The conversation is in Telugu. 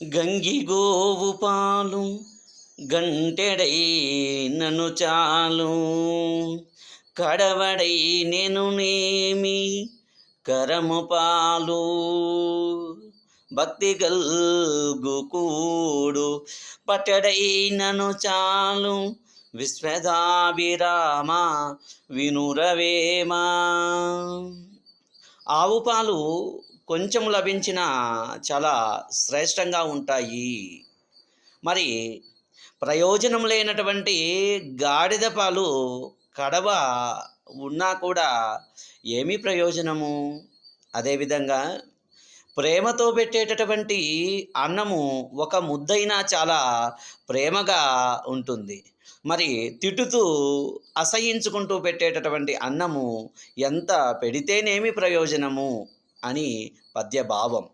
గంగిగోవు పాలు గంటెడై నను చాలు, కడవడై నేను నేమి కరము పాలు. భక్తి గల్గు కూడు పట్టడై నను చాలు, విశ్వదాభిరామ వినురవేమా. ఆవు పాలు కొంచెం లభించినా చాలా శ్రేష్టంగా ఉంటాయి. మరి ప్రయోజనం లేనటువంటి గాడిద పాలు కడవ ఉన్నా కూడా ఏమి ప్రయోజనము? అదేవిధంగా ప్రేమతో పెట్టేటటువంటి అన్నము ఒక ముద్దైనా చాలా ప్రేమగా ఉంటుంది. మరి తిట్టుతూ అసహ్యించుకుంటూ పెట్టేటటువంటి అన్నము ఎంత పెడితేనేమి ప్రయోజనము అని పద్యభావం.